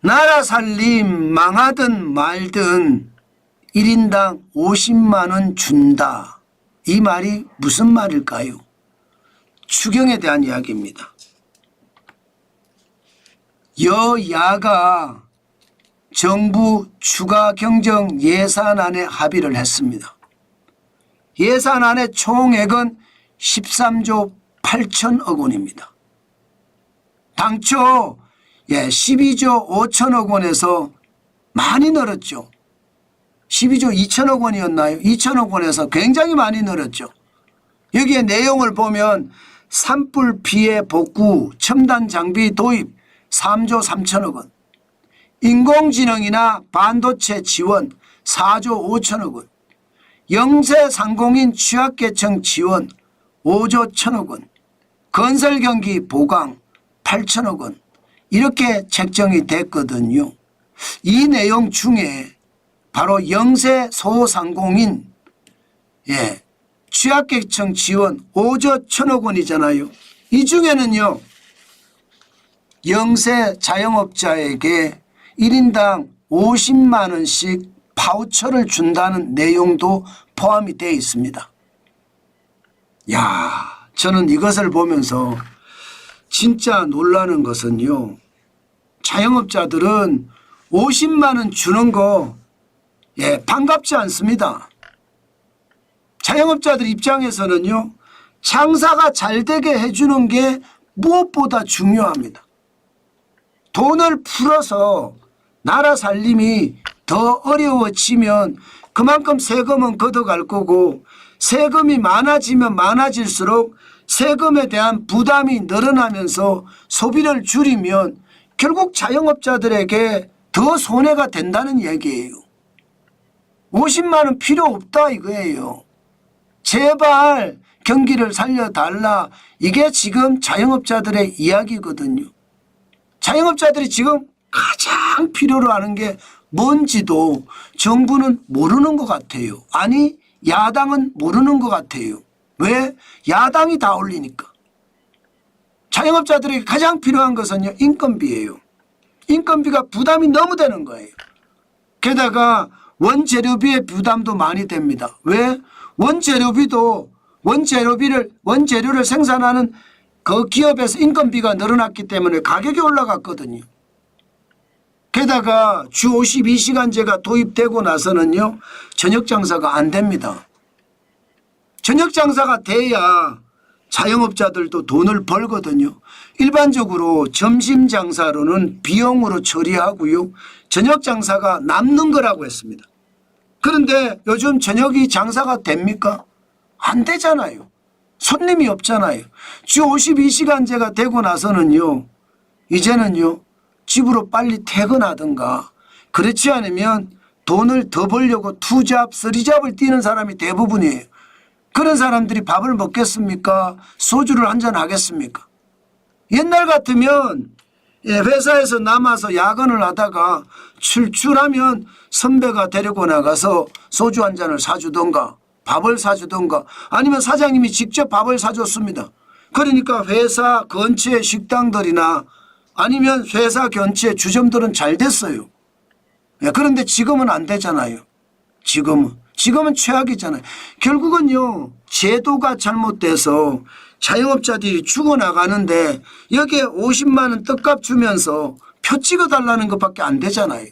나라 살림 망하든 말든 1인당 50만 원 준다. 이 말이 무슨 말일까요? 추경에 대한 이야기입니다. 여야가 정부 추가 경정 예산안에 합의를 했습니다. 예산안의 총액은 13조 8천억 원입니다. 당초 12조 5천억 원에서 많이 늘었죠. 12조 2천억 원이었나요? 2천억 원에서 굉장히 많이 늘었죠. 여기에 내용을 보면 산불 피해 복구 첨단 장비 도입 3조 3천억 원, 인공지능이나 반도체 지원 4조 5천억 원, 영세 상공인 취약계층 지원 5조 1천억 원, 건설경기 보강 8천억 원 이렇게 책정이 됐거든요. 이 내용 중에 바로 영세 소상공인 취약계층 지원 5조 1천억 원이잖아요. 이 중에는요. 영세 자영업자에게 1인당 50만 원씩 파우처를 준다는 내용도 포함이 되어 있습니다. 야, 저는 이것을 보면서 진짜 놀라는 것은요. 자영업자들은 50만 원 주는 거 반갑지 않습니다. 자영업자들 입장에서는요. 장사가 잘 되게 해주는 게 무엇보다 중요합니다. 돈을 풀어서 나라 살림이 더 어려워지면 그만큼 세금은 걷어갈 거고 세금이 많아지면 많아질수록 세금에 대한 부담이 늘어나면서 소비를 줄이면 결국 자영업자들에게 더 손해가 된다는 얘기예요. 50만 원 필요 없다 이거예요. 제발 경기를 살려달라. 이게 지금 자영업자들의 이야기거든요. 자영업자들이 지금 가장 필요로 하는 게 뭔지도 정부는 모르는 것 같아요. 아니 야당은 모르는 것 같아요. 왜? 야당이 다 올리니까. 자영업자들에게 가장 필요한 것은요. 인건비예요. 인건비가 부담이 너무 되는 거예요. 게다가 원재료비의 부담도 많이 됩니다. 왜? 원재료를 생산하는 그 기업에서 인건비가 늘어났기 때문에 가격이 올라갔거든요. 게다가 주 52시간제가 도입되고 나서는요. 저녁 장사가 안 됩니다. 저녁 장사가 돼야 자영업자들도 돈을 벌거든요. 일반적으로 점심 장사로는 비용으로 처리하고요. 저녁 장사가 남는 거라고 했습니다. 그런데 요즘 저녁이 장사가 됩니까? 안 되잖아요. 손님이 없잖아요. 주 52시간제가 되고 나서는요. 이제는요. 집으로 빨리 퇴근하든가 그렇지 않으면 돈을 더 벌려고 투잡, 쓰리잡을 뛰는 사람이 대부분이에요. 그런 사람들이 밥을 먹겠습니까? 소주를 한잔 하겠습니까? 옛날 같으면 회사에서 남아서 야근을 하다가 출출하면 선배가 데리고 나가서 소주 한 잔을 사주던가 밥을 사주던가 아니면 사장님이 직접 밥을 사줬습니다. 그러니까 회사 근처의 식당들이나 아니면 회사 근처의 주점들은 잘 됐어요. 그런데 지금은 안 되잖아요. 지금은 최악이잖아요. 결국은요. 제도가 잘못돼서 자영업자들이 죽어나가는데 여기에 50만 원 떡값 주면서 표 찍어달라는 것밖에 안 되잖아요.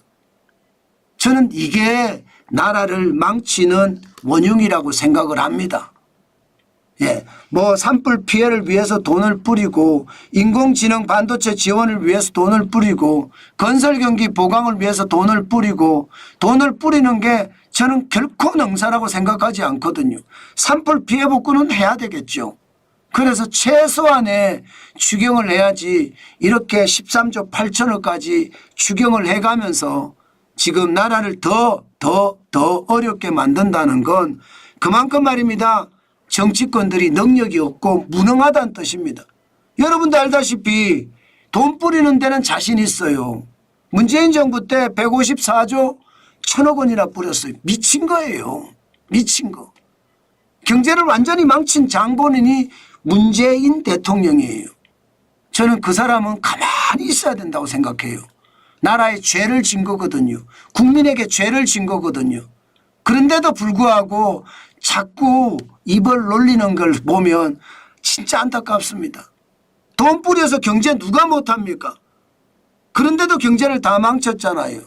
저는 이게 나라를 망치는 원흉이라고 생각을 합니다. 산불 피해를 위해서 돈을 뿌리고 인공지능 반도체 지원을 위해서 돈을 뿌리고 건설 경기 보강을 위해서 돈을 뿌리고 돈을 뿌리는 게 저는 결코 능사라고 생각하지 않거든요. 산불 피해 복구는 해야 되겠죠. 그래서 최소한의 추경을 해야지 이렇게 13조 8천억까지 추경을 해가면서 지금 나라를 더 어렵게 만든다는 건 그만큼 말입니다. 정치권들이 능력이 없고 무능하다는 뜻입니다. 여러분도 알다시피 돈 뿌리는 데는 자신 있어요. 문재인 정부 때 154조 1천억 원이나 뿌렸어요. 미친 거예요. 미친 거. 경제를 완전히 망친 장본인이 문재인 대통령이에요. 저는 그 사람은 가만히 있어야 된다고 생각해요. 나라에 죄를 진 거거든요. 국민에게 죄를 진 거거든요. 그런데도 불구하고 자꾸 입을 놀리는 걸 보면 진짜 안타깝습니다. 돈 뿌려서 경제 누가 못합니까? 그런데도 경제를 다 망쳤잖아요.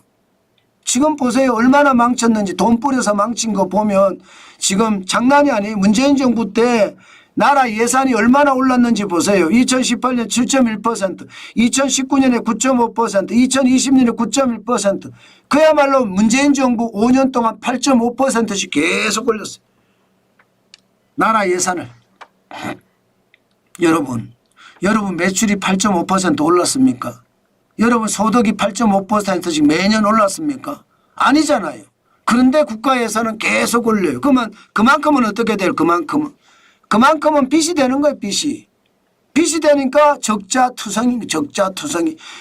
지금 보세요. 얼마나 망쳤는지. 돈 뿌려서 망친 거 보면 지금 장난이 아니에요. 문재인 정부 때 나라 예산이 얼마나 올랐는지 보세요. 2018년 7.1%, 2019년에 9.5%, 2020년에 9.1%. 그야말로 문재인 정부 5년 동안 8.5%씩 계속 올렸어요. 나라 예산을. 여러분 매출이 8.5% 올랐습니까? 여러분 소득이 8.5%씩 매년 올랐습니까? 아니잖아요. 그런데 국가 예산은 계속 올려요. 그러면 그만큼은 어떻게 돼요? 그만큼은 빚이 되는 거예요. 빚이 되니까 적자투성이.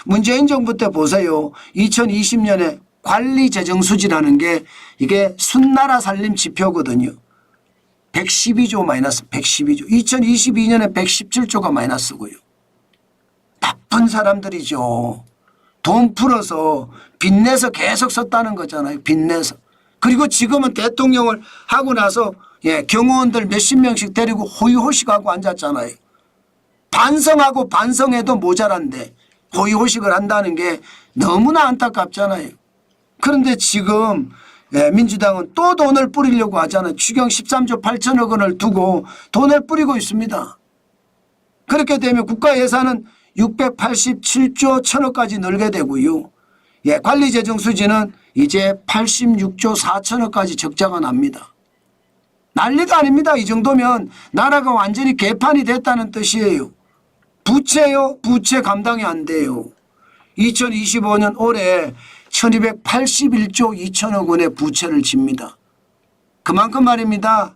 문재인 정부 때 보세요. 2020년에 관리재정수지라는 게 이게 순나라 살림 지표거든요. 112조 마이너스 112조. 2022년에 117조가 마이너스고요. 나쁜 사람들이죠. 돈 풀어서 빚내서 계속 썼다는 거잖아요. 빚내서. 그리고 지금은 대통령을 하고 나서 경호원들 몇십 명씩 데리고 호의호식하고 앉았잖아요. 반성하고 반성해도 모자란데 호의호식을 한다는 게 너무나 안타깝잖아요. 그런데 지금 민주당은 또 돈을 뿌리려고 하잖아요. 추경 13조 8천억 원을 두고 돈을 뿌리고 있습니다. 그렇게 되면 국가 예산은 687조 1천억까지 늘게 되고요. 관리재정수지는 이제 86조 4천억까지 적자가 납니다. 난리가 아닙니다. 이 정도면 나라가 완전히 개판이 됐다는 뜻이에요. 부채요? 부채 감당이 안 돼요. 2025년 올해 1281조 2천억 원의 부채를 집니다. 그만큼 말입니다.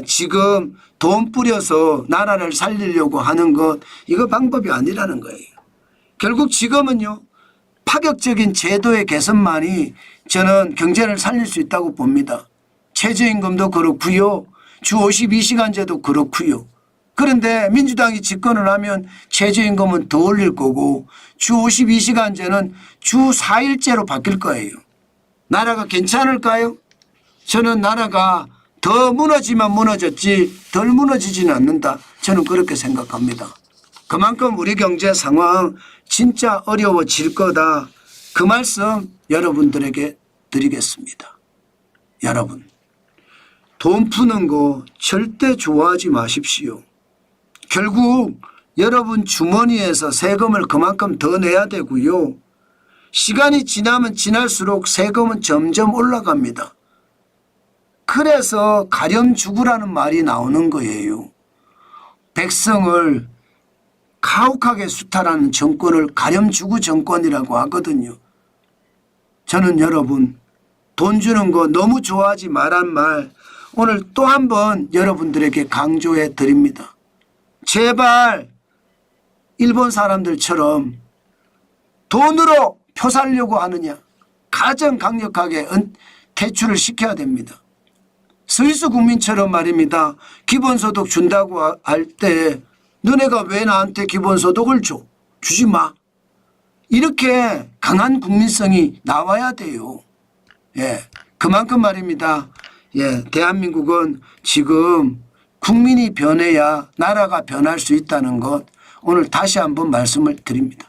지금 돈 뿌려서 나라를 살리려고 하는 것, 이거 방법이 아니라는 거예요. 결국 지금은요, 파격적인 제도의 개선만이 저는 경제를 살릴 수 있다고 봅니다. 최저임금도 그렇고요. 주 52시간제도 그렇고요. 그런데 민주당이 집권을 하면 최저임금은 더 올릴 거고 주 52시간제는 주 4일제로 바뀔 거예요. 나라가 괜찮을까요? 저는 나라가 더 무너지면 무너졌지 덜 무너지지는 않는다. 저는 그렇게 생각합니다. 그만큼 우리 경제 상황 진짜 어려워질 거다. 그 말씀 여러분들에게 드리겠습니다. 여러분, 돈 푸는 거 절대 좋아하지 마십시오. 결국 여러분 주머니에서 세금을 그만큼 더 내야 되고요. 시간이 지나면 지날수록 세금은 점점 올라갑니다. 그래서 가렴주구라는 말이 나오는 거예요. 백성을 가혹하게 수탈하는 정권을 가렴주구 정권이라고 하거든요. 저는 여러분 돈 주는 거 너무 좋아하지 말란 말 오늘 또 한 번 여러분들에게 강조해 드립니다. 제발 일본 사람들처럼 돈으로 표 살려고 하느냐. 가장 강력하게 퇴출을 시켜야 됩니다. 스위스 국민처럼 말입니다. 기본소득 준다고 할 때 너네가 왜 나한테 기본소득을 줘? 주지 마. 이렇게 강한 국민성이 나와야 돼요. 그만큼 말입니다. 대한민국은 지금 국민이 변해야 나라가 변할 수 있다는 것 오늘 다시 한번 말씀을 드립니다.